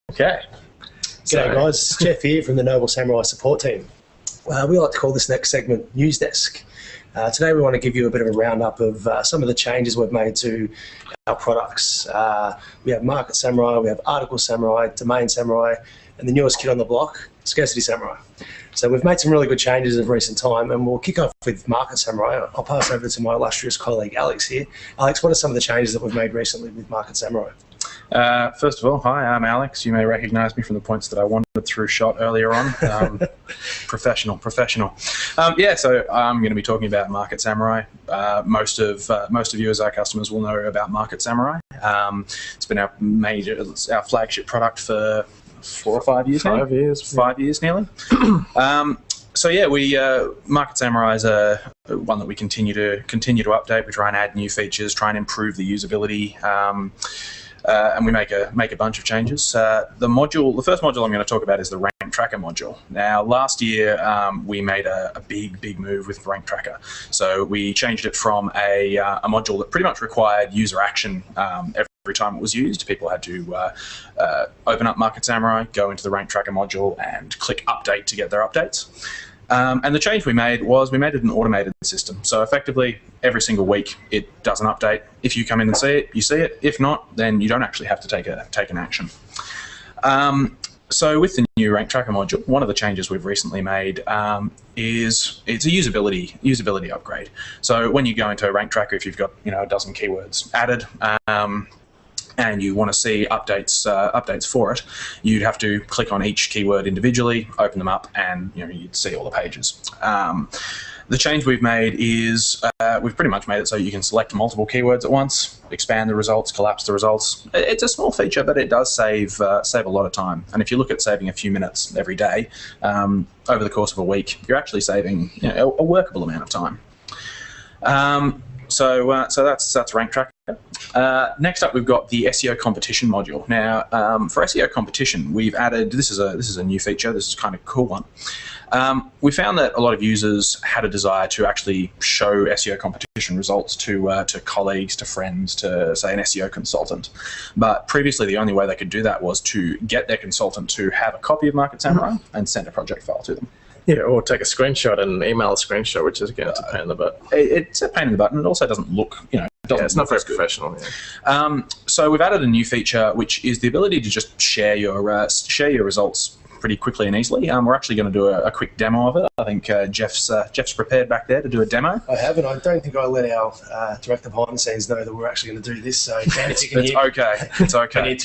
Okay. G'day guys, Jeff here from the Noble Samurai support team. We like to call this next segment News Desk. Today we want to give you a bit of a roundup of some of the changes we've made to our products. We have Market Samurai, we have Article Samurai, Domain Samurai, and the newest kid on the block, Scarcity Samurai. So we've made some really good changes of recent time, and we'll kick off with Market Samurai. I'll pass over to my illustrious colleague Alex here. Alex, what are some of the changes that we've made recently with Market Samurai? First of all, hi, I'm Alex. You may recognise me from the points that I wandered through shot earlier on. Professional. Yeah, so I'm going to be talking about Market Samurai. Most of you as our customers will know about Market Samurai. It's been our flagship product for 4 or 5 years now. 5 years nearly. So yeah, Market Samurai is one that we continue to update. We try and add new features, try and improve the usability. And we make a bunch of changes. The first module I'm going to talk about is the Rank Tracker module. Now, last year we made a big move with Rank Tracker. So we changed it from a module that pretty much required user action every time it was used. People had to open up Market Samurai, go into the Rank Tracker module, and click Update to get their updates. And the change we made was we made it an automated system. So effectively, every single week it does an update. If you come in and see it, you see it. If not, then you don't actually have to take an action. So with the new Rank Tracker module, one of the changes we've recently made is it's a usability upgrade. So when you go into Rank Tracker, if you've got a dozen keywords added, and you want to see updates for it, you'd have to click on each keyword individually, open them up, and you'd see all the pages. The change we've made is we've pretty much made it so you can select multiple keywords at once, expand the results, collapse the results. It's a small feature, but it does save a lot of time. And if you look at saving a few minutes every day over the course of a week, you're actually saving a workable amount of time. So that's Rank Tracker. Next up, we've got the SEO Competition module. Now, for SEO Competition, we've added this is a new feature. This is kind of a cool one. We found that a lot of users had a desire to actually show SEO competition results to colleagues, to friends, to say an SEO consultant. But previously, the only way they could do that was to get their consultant to have a copy of Market Samurai and send a project file to them. Yeah, or take a screenshot and email a screenshot, which is again, it's a pain in the butt. It's a pain in the butt, and it also doesn't look, it's not very professional. Yeah. So we've added a new feature, which is the ability to just share your results pretty quickly and easily. We're actually going to do a quick demo of it. I think Jeff's prepared back there to do a demo. I have, and I don't think I let our director behind the scenes know that we're actually going to do this. So Dan, if you can It's okay. we need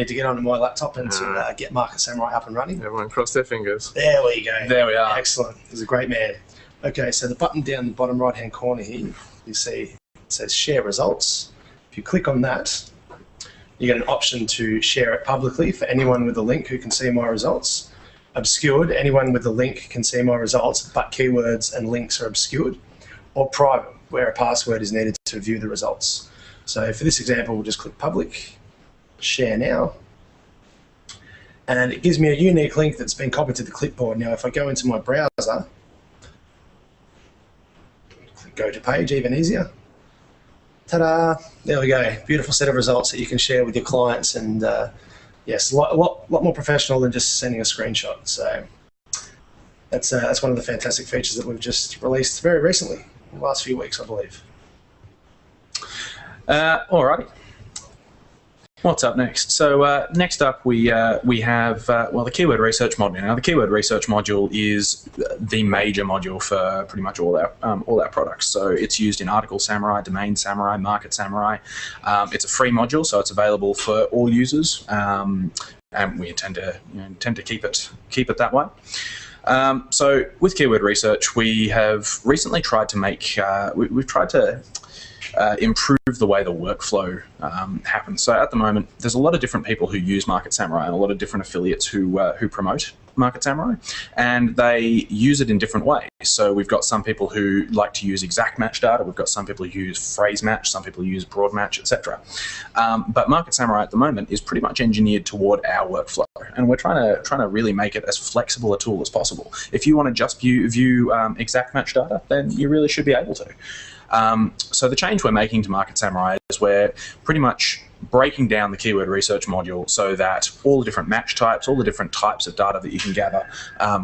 to get onto my laptop and to get Market Samurai up and running. Everyone cross their fingers. There we go. There we are. Excellent. He's a great man. Okay, so the button down the bottom right-hand corner here, you see it says Share Results. If you click on that, you get an option to share it publicly for anyone with a link who can see my results. Obscured, anyone with a link can see my results, but keywords and links are obscured. Or private, where a password is needed to view the results. So for this example, we'll just click Public, Share Now, and it gives me a unique link that's been copied to the clipboard. Now, if I go into my browser, click Go to Page, even easier. Ta-da! There we go. Beautiful set of results that you can share with your clients, and yes, a lot more professional than just sending a screenshot. So that's one of the fantastic features that we've just released very recently, in the last few weeks, I believe. Alrighty. What's up next? So next up we have the keyword research module. Now the keyword research module is the major module for pretty much all our products. So it's used in Article Samurai, Domain Samurai, Market Samurai. It's a free module, so it's available for all users, and we intend to keep it that way. So with keyword research, we have recently tried to make we've tried to improve the way the workflow happens. So at the moment, there's a lot of different people who use Market Samurai and a lot of different affiliates who promote Market Samurai, and they use it in different ways. So we've got some people who like to use exact match data, we've got some people who use phrase match, some people use broad match, etc. But Market Samurai at the moment is pretty much engineered toward our workflow, and we're trying to really make it as flexible a tool as possible. If you want to just view exact match data, then you really should be able to. So the change we're making to Market Samurai is we're pretty much breaking down the keyword research module so that all the different match types, all the different types of data that you can gather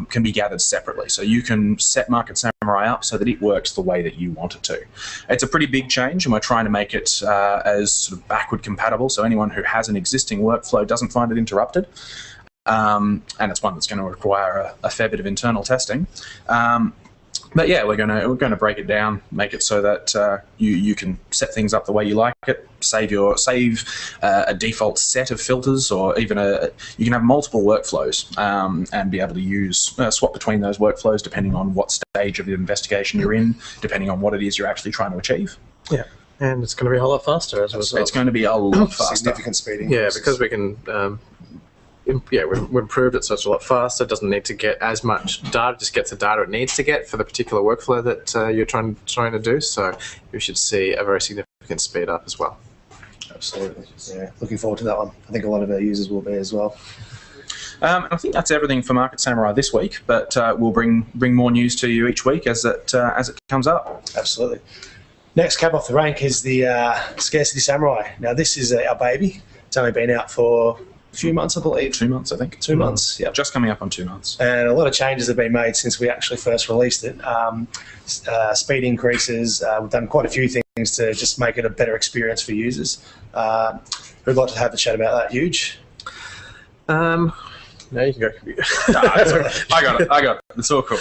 can be gathered separately. So you can set Market Samurai up so that it works the way that you want it to. It's a pretty big change, and we're trying to make it as sort of backward compatible, so anyone who has an existing workflow doesn't find it interrupted. And it's one that's going to require a fair bit of internal testing. But yeah, we're going to break it down, make it so that you can set things up the way you like it, save a default set of filters, or even you can have multiple workflows and be able to use swap between those workflows depending on what stage of the investigation you're in, depending on what it is you're actually trying to achieve. Yeah, and it's going to be a whole lot faster as a result. It's going to be a lot faster. Significant speeding. Yeah, because we can. We've improved it so it's a lot faster. It doesn't need to get as much data; it just gets the data it needs to get for the particular workflow that you're trying to do. So you should see a very significant speed up as well. Absolutely. Yeah, looking forward to that one. I think a lot of our users will be as well. I think that's everything for Market Samurai this week, but we'll bring more news to you each week as it comes up. Absolutely. Next cab off the rank is the Scarcity Samurai. Now this is our baby. It's only been out for a few months, I believe. 2 months, I think. 2 months, yeah. Just coming up on 2 months. And a lot of changes have been made since we actually first released it. Speed increases. We've done quite a few things to just make it a better experience for users. We'd like to have a chat about that, Huge. No, you can go. I got it. It's all cool.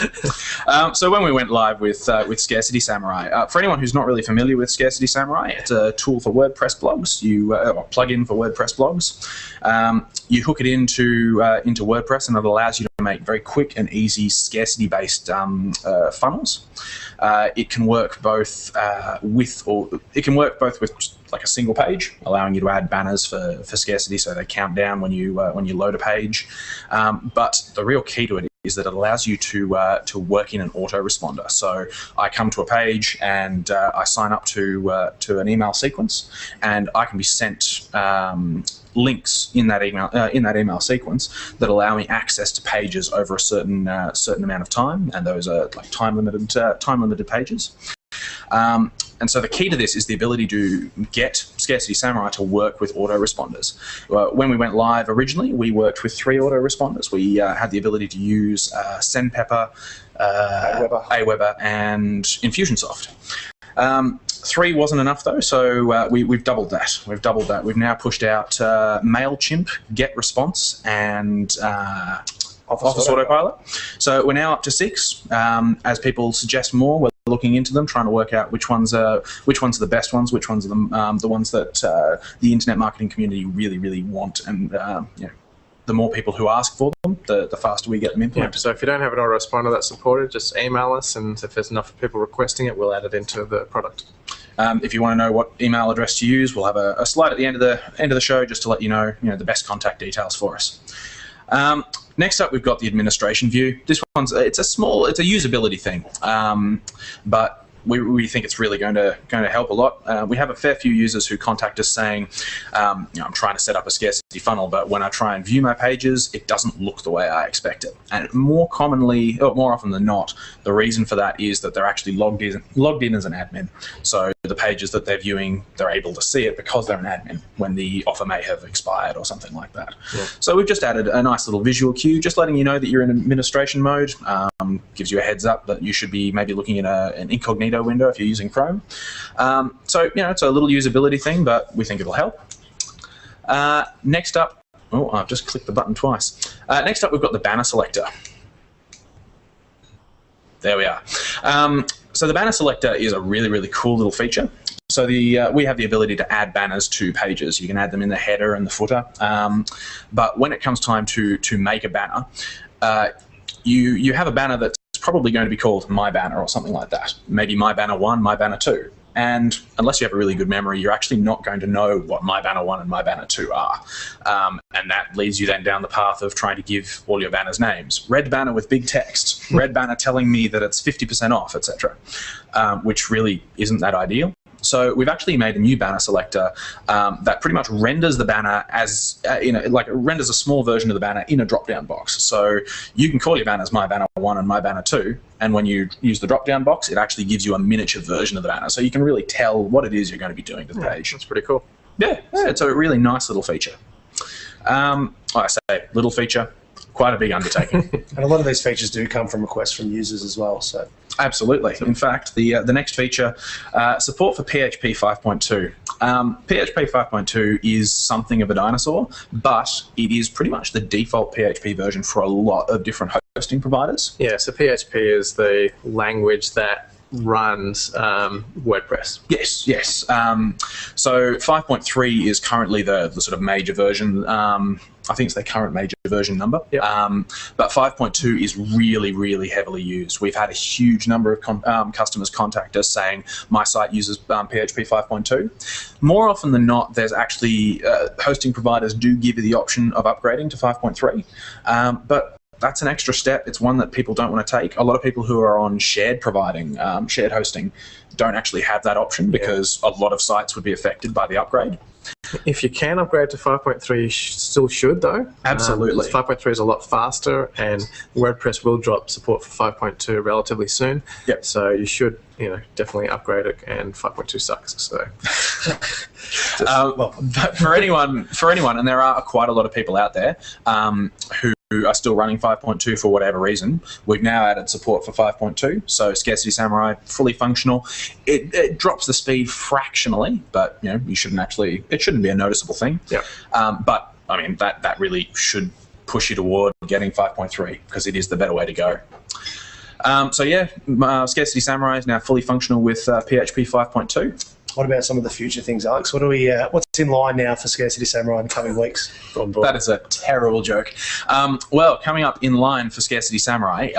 So when we went live with Scarcity Samurai, for anyone who's not really familiar with Scarcity Samurai, it's a tool for WordPress blogs. A plugin for WordPress blogs. You hook it into WordPress, and it allows you to make very quick and easy scarcity-based funnels. It can work both with like a single page, allowing you to add banners for scarcity, so they count down when you load a page. But the real key to it is that it allows you to work in an autoresponder. So I come to a page and I sign up to an email sequence, and I can be sent links in that email sequence that allow me access to pages over a certain amount of time, and those are like time limited pages. And so the key to this is the ability to get Scarcity Samurai to work with autoresponders. When we went live originally, we worked with 3 autoresponders. We had the ability to use SendPepper, Aweber, and Infusionsoft. 3 wasn't enough though, so we've doubled that. We've now pushed out MailChimp, GetResponse, and Office Autopilot. So we're now up to 6. As people suggest more, we're looking into them, trying to work out which ones are the best ones, which ones are the ones that the internet marketing community really want, and the more people who ask for them, the faster we get them implemented. Yeah, so if you don't have an autoresponder that's supported, just email us, and if there's enough people requesting it, we'll add it into the product. If you want to know what email address to use, we'll have a slide at the end of the show just to let you know the best contact details for us. Next up, we've got the administration view. This one's it's a usability thing, but we think it's really going to help a lot. We have a fair few users who contact us saying, I'm trying to set up a scarcity funnel, but when I try and view my pages, it doesn't look the way I expect it. And more often than not, the reason for that is that they're actually logged in as an admin. So the pages that they're viewing, they're able to see it because they're an admin when the offer may have expired or something like that. Yeah. So we've just added a nice little visual cue, just letting you know that you're in administration mode. Gives you a heads up that you should be maybe looking at an incognito window if you're using Chrome. So it's a little usability thing, but we think it'll help. Next up, I've just clicked the button twice. Next up, we've got the banner selector. There we are. So the banner selector is a really cool little feature. So we have the ability to add banners to pages. You can add them in the header and the footer. But when it comes time to make a banner, you have a banner that's probably going to be called My Banner or something like that. Maybe My Banner 1, My Banner 2. And unless you have a really good memory, you're actually not going to know what My Banner 1 and My Banner 2 are. And that leads you then down the path of trying to give all your banners names. Red banner with big text, red banner telling me that it's 50% off, etc., which really isn't that ideal. So we've actually made a new banner selector that pretty much renders the banner as, renders a small version of the banner in a drop-down box. So you can call your banners My Banner 1 and My Banner 2, and when you use the drop-down box, it actually gives you a miniature version of the banner. So you can really tell what it is you're going to be doing to the page. That's pretty cool. Yeah, it's a really nice little feature. Like I say, little feature, quite a big undertaking. And a lot of these features do come from requests from users as well. So absolutely. In fact, the next feature, support for PHP 5.2. PHP 5.2 is something of a dinosaur, but it is pretty much the default PHP version for a lot of different hosting providers. Yeah, so PHP is the language that runs WordPress. Yes. So 5.3 is currently the sort of major version. I think it's their current major version number. Yep. But 5.2 is really, really heavily used. We've had a huge number of customers contact us saying, my site uses PHP 5.2. More often than not, there's actually hosting providers do give you the option of upgrading to 5.3. But that's an extra step. It's one that people don't want to take. A lot of people who are on shared providing, shared hosting, don't actually have that option because a lot of sites would be affected by the upgrade. If you can upgrade to 5.3, you still should, though. Absolutely. 5.3 is a lot faster, and WordPress will drop support for 5.2 relatively soon. Yep. So you should, definitely upgrade it, and 5.2 sucks. So, but for anyone, and there are quite a lot of people out there who are still running 5.2 for whatever reason, we've now added support for 5.2. So Scarcity Samurai, fully functional. It drops the speed fractionally, but it shouldn't be a noticeable thing. Yeah. But I mean that really should push you toward getting 5.3 because it is the better way to go. Scarcity Samurai is now fully functional with PHP 5.2. What about some of the future things, Alex? What's in line now for Scarcity Samurai in the coming weeks? That is a terrible joke. Coming up in line for Scarcity Samurai,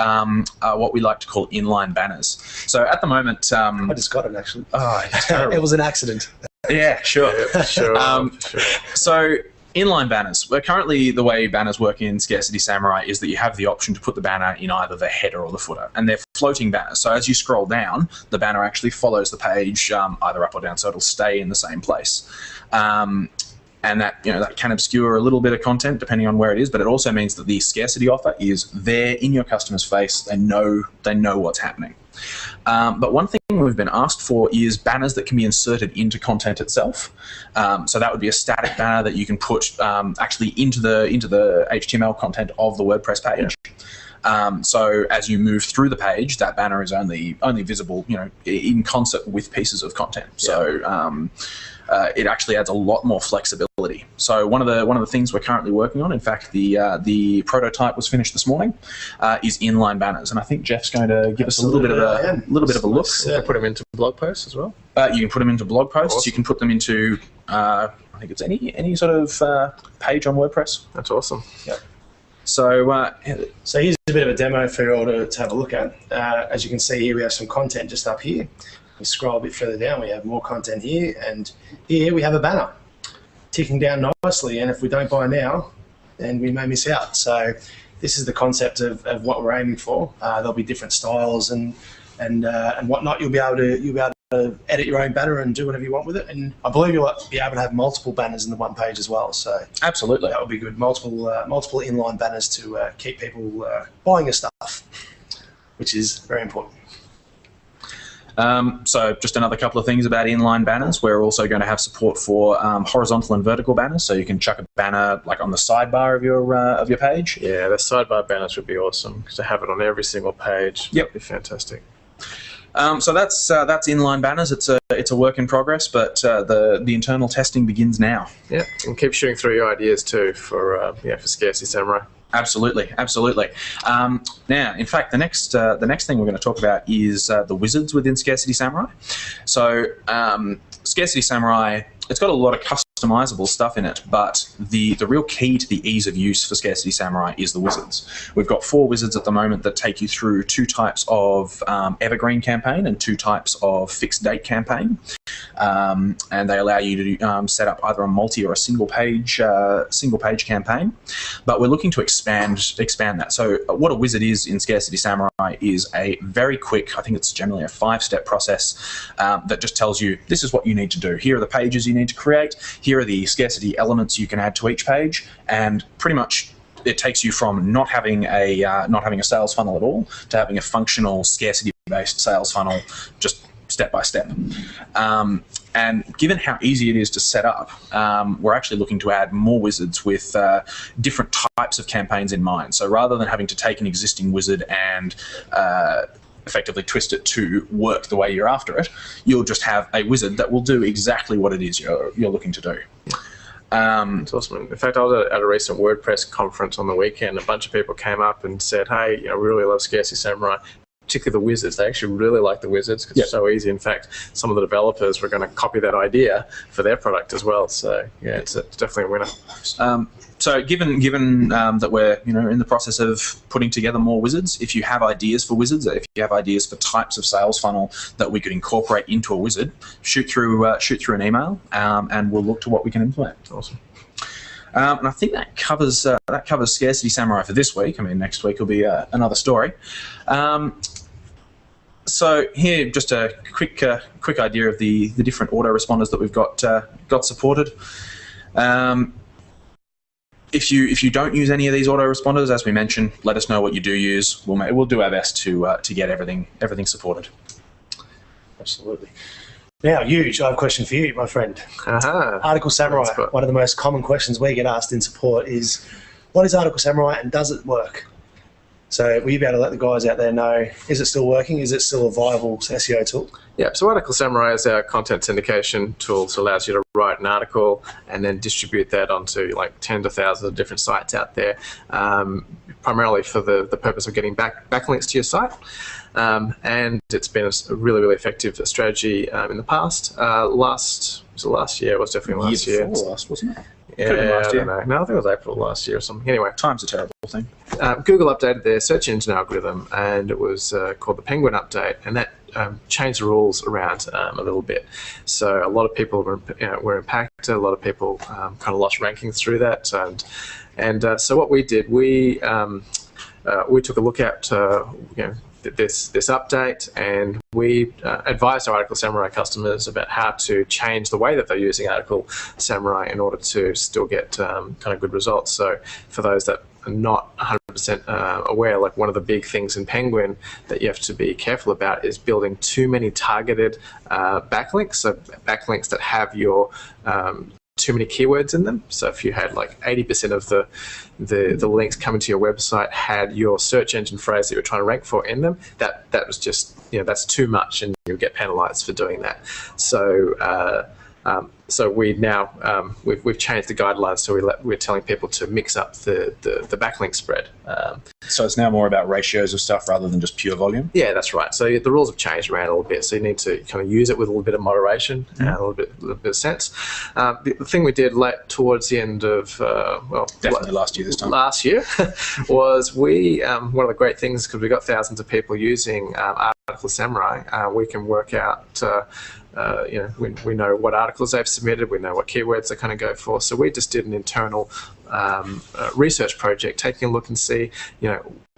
what we like to call inline banners. So at the moment... I just got it, actually. Oh, it's terrible. It was an accident. Yeah, sure. Yeah, sure. So... inline banners. Well, currently, the way banners work in Scarcity Samurai is that you have the option to put the banner in either the header or the footer, and they're floating banners. So as you scroll down, the banner actually follows the page either up or down, so it'll stay in the same place. And that that can obscure a little bit of content depending on where it is, but it also means that the scarcity offer is there in your customer's face. They know what's happening. But one thing we've been asked for is banners that can be inserted into content itself. So that would be a static banner that you can put actually into the HTML content of the WordPress page. So as you move through the page, that banner is only visible, in concert with pieces of content. So it actually adds a lot more flexibility. So one of the things we're currently working on, in fact, the prototype was finished this morning, is inline banners, and I think Jeff's going to give us a little bit of a look. You can put them into blog posts as well. You can put them into blog posts. Awesome. You can put them into I think it's any sort of page on WordPress. That's awesome. Yep. So here's a bit of a demo for you all to have a look at. As you can see here, we have some content just up here. We scroll a bit further down, we have more content here, and here we have a banner ticking down nicely, and if we don't buy now, then we may miss out. So this is the concept of what we're aiming for. There'll be different styles and whatnot. You'll be able to edit your own banner and do whatever you want with it, and I believe you'll be able to have multiple banners in the one page as well. So absolutely, that would be good. Multiple inline banners to keep people buying your stuff, which is very important. So just another couple of things about inline banners. We're also going to have support for horizontal and vertical banners, so you can chuck a banner like on the sidebar of your page. Yeah, the sidebar banners would be awesome to have it on every single page. Yep, that'd be fantastic. So that's inline banners. It's a work in progress, but the internal testing begins now. Yeah, and keep shooting through your ideas too for Scarcity Samurai. Absolutely. Now, in fact, the next thing we're going to talk about is the wizards within Scarcity Samurai. So, Scarcity Samurai, it's got a lot of customizable stuff in it, but the real key to the ease of use for Scarcity Samurai is the wizards. We've got 4 wizards at the moment that take you through 2 types of evergreen campaign and 2 types of fixed date campaign. And they allow you to set up either a multi or a single page campaign. But we're looking to expand that. So what a wizard is in Scarcity Samurai is a very quick, I think it's generally a 5-step process that just tells you this is what you need to do. Here are the pages you need to create. Here are the scarcity elements you can add to each page, and pretty much it takes you from not having a sales funnel at all to having a functional scarcity-based sales funnel just step by step. And given how easy it is to set up, we're actually looking to add more wizards with different types of campaigns in mind. So rather than having to take an existing wizard and effectively twist it to work the way you're after it, you'll just have a wizard that will do exactly what it is you're looking to do. It's awesome. In fact, I was at a recent WordPress conference on the weekend. A bunch of people came up and said, hey, we really love Scarcity Samurai, particularly the wizards. They actually really like the wizards because it's so easy. In fact, some of the developers were going to copy that idea for their product as well. So yeah, it's definitely a winner. So given that we're in the process of putting together more wizards, if you have ideas for wizards, if you have ideas for types of sales funnel that we could incorporate into a wizard, shoot through an email, and we'll look to what we can implement. Awesome. And I think that covers Scarcity Samurai for this week. I mean, next week will be another story. So here, just a quick idea of the different autoresponders that we've got supported. If you don't use any of these autoresponders, as we mentioned, let us know what you do use. We'll do our best to get everything supported. Absolutely. Now, Huge, I have a question for you, my friend. Article Samurai. One of the most common questions we get asked in support is, what is Article Samurai and does it work? So will you be able to let the guys out there know, is it still working? Is it still a viable SEO tool? Yeah, so Article Samurai is our content syndication tool. So it allows you to write an article and then distribute that onto like tens of thousands of different sites out there, primarily for the purpose of getting backlinks to your site. And it's been a really, really effective strategy in the past. Last year? It was definitely last year. Before last, wasn't it? Yeah, I don't know. No, I think it was April last year or something. Anyway. Time's a terrible thing. Google updated their search engine algorithm, and it was called the Penguin Update, and that changed the rules around a little bit. So a lot of people were impacted. A lot of people kind of lost rankings through that, and so what we did, we took a look at this update, and we advised our Article Samurai customers about how to change the way that they're using Article Samurai in order to still get kind of good results. So for those that are not 100% aware, like one of the big things in Penguin that you have to be careful about is building too many targeted backlinks, so backlinks that have your too many keywords in them. So if you had like 80% of the links coming to your website had your search engine phrase that you're trying to rank for in them, that was just, that's too much, and you'll get penalized for doing that. So we now we've changed the guidelines, so we're telling people to mix up the backlink spread. So it's now more about ratios of stuff rather than just pure volume? Yeah, that's right. So the rules have changed around a little bit, so you need to kind of use it with a little bit of moderation and a little bit of sense. The thing we did towards the end of definitely last year this time. Last year was one of the great things, because we got thousands of people using Article Samurai, we can work out we know what articles they've submitted, we know what keywords they're going to go for. So we just did an internal research project, taking a look and see,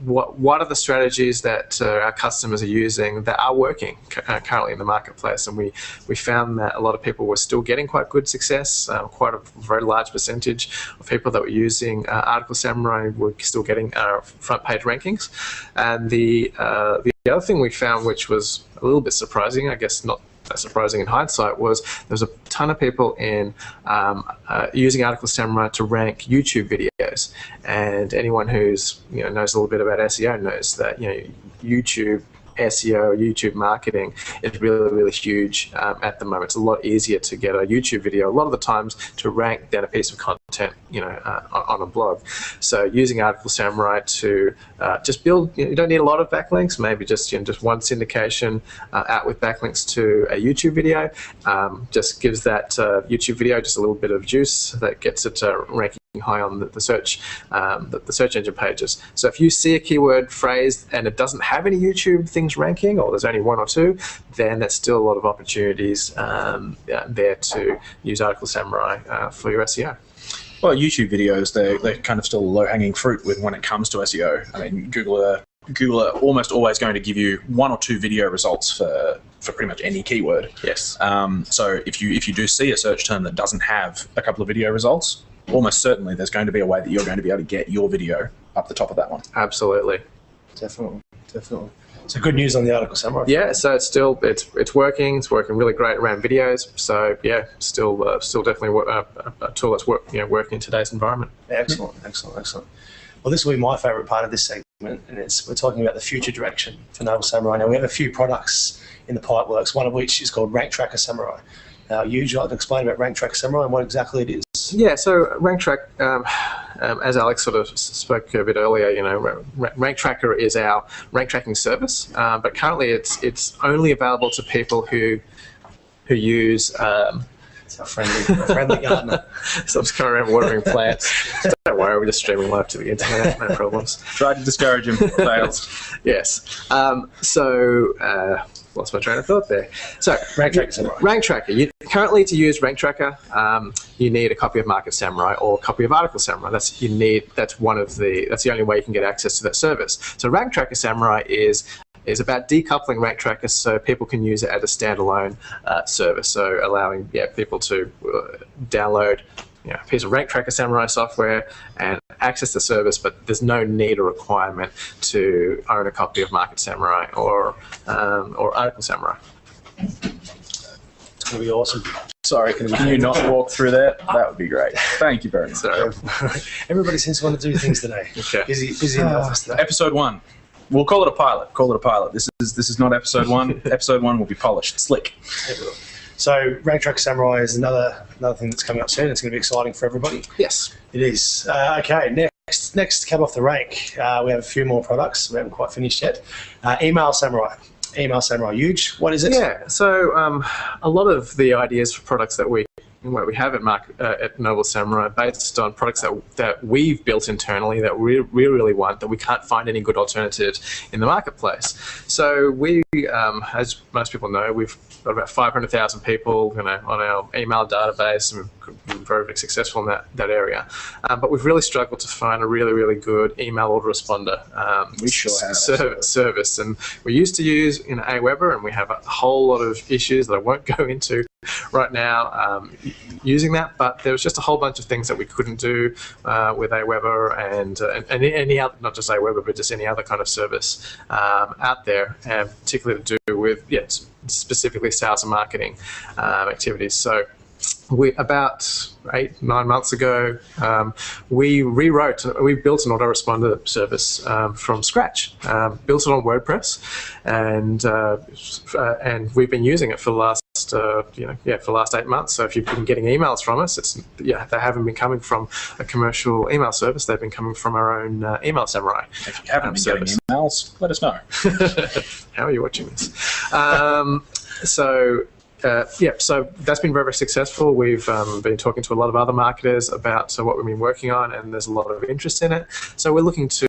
what are the strategies that our customers are using that are working currently in the marketplace. And we found that a lot of people were still getting quite good success. Quite a very large percentage of people that were using Article Samurai were still getting front page rankings. And the other thing we found, which was a little bit surprising, I guess not surprising in hindsight, was there's a ton of people in using Article Samurai to rank YouTube videos, and anyone who's knows a little bit about SEO knows that YouTube SEO, YouTube marketing is really, really huge at the moment. It's a lot easier to get a YouTube video a lot of the times to rank than a piece of content on a blog. So using Article Samurai to just build, you don't need a lot of backlinks, maybe just one syndication out with backlinks to a YouTube video, just gives that YouTube video just a little bit of juice that gets it ranking high on the search engine pages. So if you see a keyword phrase and it doesn't have any YouTube things ranking, or there's only one or two, then there's still a lot of opportunities there to use Article Samurai for your SEO. Well, YouTube videos, they're kind of still low-hanging fruit when it comes to SEO. I mean, Google are almost always going to give you one or two video results for pretty much any keyword. Yes. So if you do see a search term that doesn't have a couple of video results, almost certainly there's going to be a way that you're going to be able to get your video up the top of that one. Absolutely. Definitely. So good news on the Article Samurai. Yeah, so it's working. It's working really great around videos. So yeah, still definitely a tool that's working in today's environment. Excellent. Well, this will be my favourite part of this segment, and we're talking about the future direction for Noble Samurai. Now, we have a few products in the pipeworks, one of which is called Rank Tracker Samurai. Now, you'd like to explain about Rank Tracker Samurai and what exactly it is? Yeah, so Rank Track, as Alex sort of spoke a bit earlier, Rank Tracker is our rank tracking service, but currently it's only available to people who use. It's a friendly gardener. So I'm just going around watering plants. Don't worry, we're just streaming live to the internet, no problems. Tried to discourage him, fails. Yes. Lost my train of thought there. So Rank Tracker Samurai. Rank Tracker. Currently, to use Rank Tracker, you need a copy of Market Samurai or a copy of Article Samurai. That's the only way you can get access to that service. So Rank Tracker Samurai is about decoupling Rank Tracker so people can use it as a standalone service. So allowing people to download a piece of Rank Tracker Samurai software and access the service, but there's no need or requirement to own a copy of Market Samurai or Article Samurai. It's going to be awesome. Sorry, can you not walk through that? That would be great. Thank you very much. So, everybody seems to want to do things today. Okay. Busy in the office today. Episode 1. We'll call it a pilot. This is not episode 1. Episode 1 will be polished, slick. So Rank Tracker Samurai is another thing that's coming up soon. It's going to be exciting for everybody. Yes. It is. Okay, next cab off the rank, we have a few more products. We haven't quite finished yet. Email Samurai. Huge. What is it? Yeah, so a lot of the ideas for products that we have at Noble Samurai are based on products that we've built internally that we really want, that we can't find any good alternatives in the marketplace. So we, as most people know, we've got about 500,000 people on our email database, and we've been very, very successful in that area. But we've really struggled to find a really good email autoresponder service. And we used to use Aweber, and we have a whole lot of issues that I won't go into right now using that, but there was just a whole bunch of things that we couldn't do with Aweber and any other, not just Aweber, but just any other kind of service out there, and particularly to do with specifically sales and marketing activities. So about 8-9 months ago, we built an autoresponder service from scratch. Built it on WordPress, and we've been using it for the last for the last 8 months. So if you've been getting emails from us, they haven't been coming from a commercial email service. They've been coming from our own Email Samurai. If you haven't been getting emails, let us know. How are you watching this? So that's been very, very successful. We've been talking to a lot of other marketers about what we've been working on, and there's a lot of interest in it. So we're looking to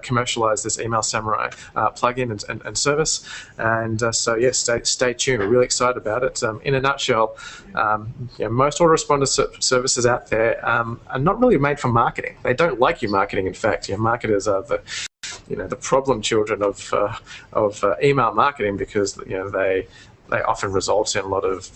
commercialize this Email Samurai plugin and service. And stay tuned. We're really excited about it. In a nutshell, most autoresponder services out there are not really made for marketing. They don't like your marketing. In fact, marketers are the problem children of email marketing, because they often result in a lot of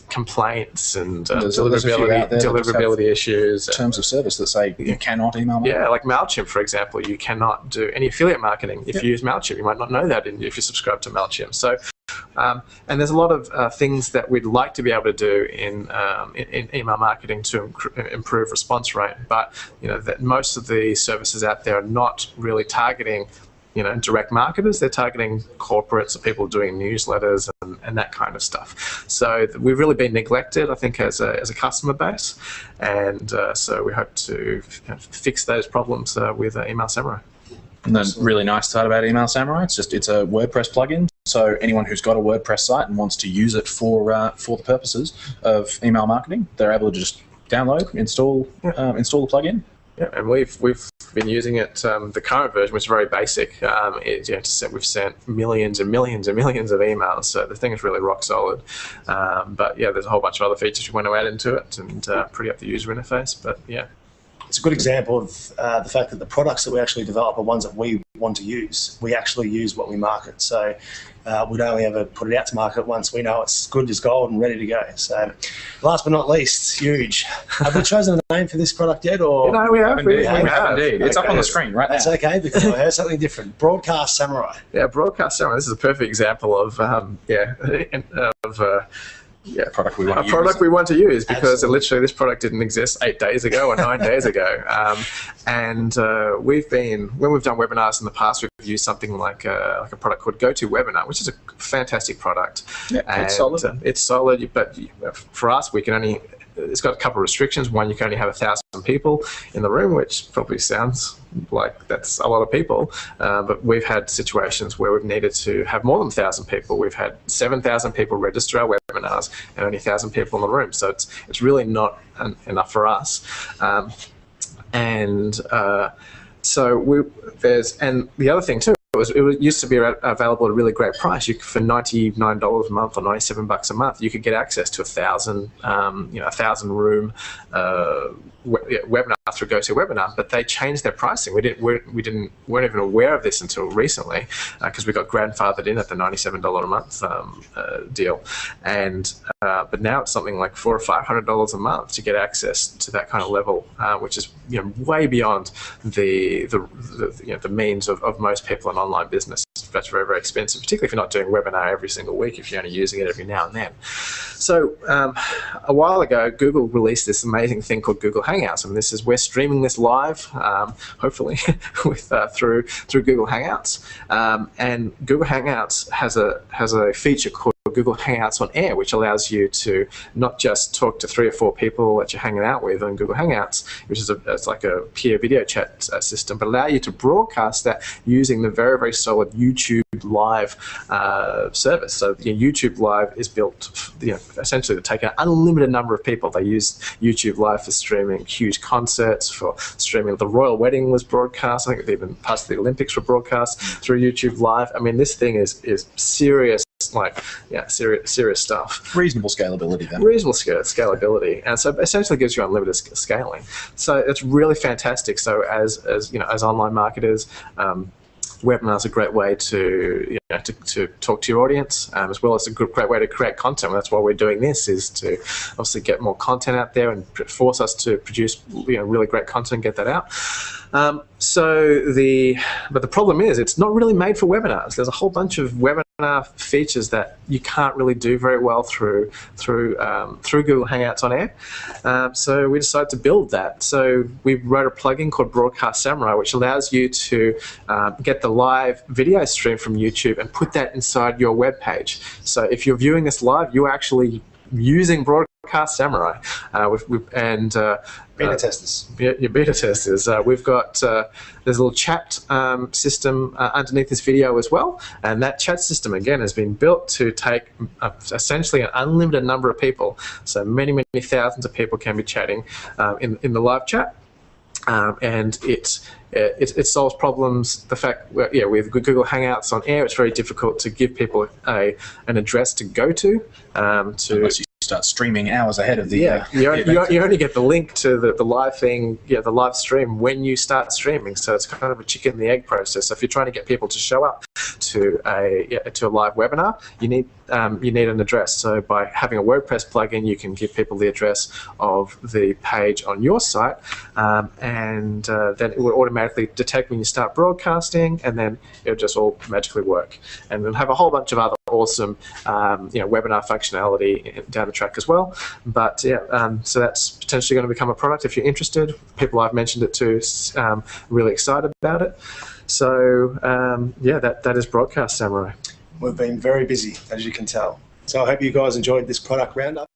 complaints and deliverability issues. Terms of service that say you cannot email marketing. Yeah, like MailChimp, for example, you cannot do any affiliate marketing if you use MailChimp. You might not know that if you subscribe to MailChimp. So, and there's a lot of things that we'd like to be able to do in email marketing to improve response rate, but that most of the services out there are not really targeting direct marketers. They're targeting corporates or people doing newsletters and that kind of stuff. So we've really been neglected, I think, as a customer base, and so we hope to fix those problems with Email Samurai. And the really nice part about Email Samurai, it's a WordPress plugin. So anyone who's got a WordPress site and wants to use it for the purposes of email marketing, they're able to just download, install the plugin. Yeah, and we've been using it. The current version, which is very basic, we've sent millions and millions and millions of emails. So the thing is really rock solid. But there's a whole bunch of other features we want to add into it and pretty up the user interface. But yeah. It's a good example of the fact that the products that we actually develop are ones that we want to use. We actually use what we market. So we'd only ever put it out to market once we know it's good as gold and ready to go. So last but not least, Huge. Have we chosen a name for this product yet? Or we have. We have indeed. It's up on the screen right now. That's okay, because I heard something different. Broadcast Samurai. Yeah, Broadcast Samurai. This is a perfect example of Product we want to use. Product we want to use, because Absolutely. literally this product didn't exist 8 days ago or 9 days ago. We've been, when we've done webinars in the past, we've used something like a product called GoToWebinar, which is a fantastic product. Yeah, it's solid. It's solid, but for us, we can only. It's got a couple of restrictions. One, you can only have 1,000 people in the room, which probably sounds like that's a lot of people. But we've had situations where we've needed to have more than 1,000 people. We've had 7,000 people register our webinars and only 1,000 people in the room. So it's really not enough for us. And the other thing too, it used to be available at a really great price. For $99 a month or $97 a month, you could get access to 1,000 room webinar through GoToWebinar. But they changed their pricing. We weren't even aware of this until recently, because we got grandfathered in at the $97 a month deal. But now it's something like $400 or $500 a month to get access to that kind of level, which is way beyond the means of most people in online business. That's very, very expensive, particularly if you're not doing webinar every single week, if you're only using it every now and then. So a while ago, Google released this amazing thing called Google Hangouts, and we're streaming this live, hopefully, through Google Hangouts. And Google Hangouts has a feature called Google Hangouts on Air, which allows you to not just talk to 3 or 4 people that you're hanging out with on Google Hangouts, which is it's like a peer video chat system, but allow you to broadcast that using the very, very solid YouTube Live service. So YouTube Live is built, essentially to take an unlimited number of people. They use YouTube Live for streaming huge concerts, for streaming. The royal wedding was broadcast. I think even parts of the Olympics were broadcast through YouTube Live. I mean, this thing is serious. Serious stuff. Reasonable scalability then. Reasonable scalability, and so essentially gives you unlimited scaling. So it's really fantastic. So as online marketers, webinars are a great way to talk to your audience, as well as a great way to create content. That's why we're doing this, is to obviously get more content out there and force us to produce really great content and get that out. But the problem is it's not really made for webinars. There's a whole bunch of webinar features that you can't really do very well through Google Hangouts on Air. So we decided to build that. So we wrote a plugin called Broadcast Samurai, which allows you to get the live video stream from YouTube and put that inside your web page. So if you're viewing this live, you're actually using Broadcast Samurai. Beta testers. Your beta testers. We've got there's a little chat system underneath this video as well, and that chat system again has been built to take essentially an unlimited number of people. So many thousands of people can be chatting in the live chat. And it solves problems. The fact, with Google Hangouts on Air, it's very difficult to give people an address to go to. Unless you start streaming hours ahead of the you only get the link to the live thing, the live stream when you start streaming. So it's kind of a chicken and the egg process. So if you're trying to get people to show up to a live webinar, you need an address. So by having a WordPress plugin, you can give people the address of the page on your site, and then it will automatically detect when you start broadcasting, and then it'll just all magically work. And we'll have a whole bunch of other awesome webinar functionality down the track as well. But so that's potentially going to become a product if you're interested. People I've mentioned it to, really excited about it. So that is Broadcast Samurai. We've been very busy, as you can tell. So I hope you guys enjoyed this product roundup.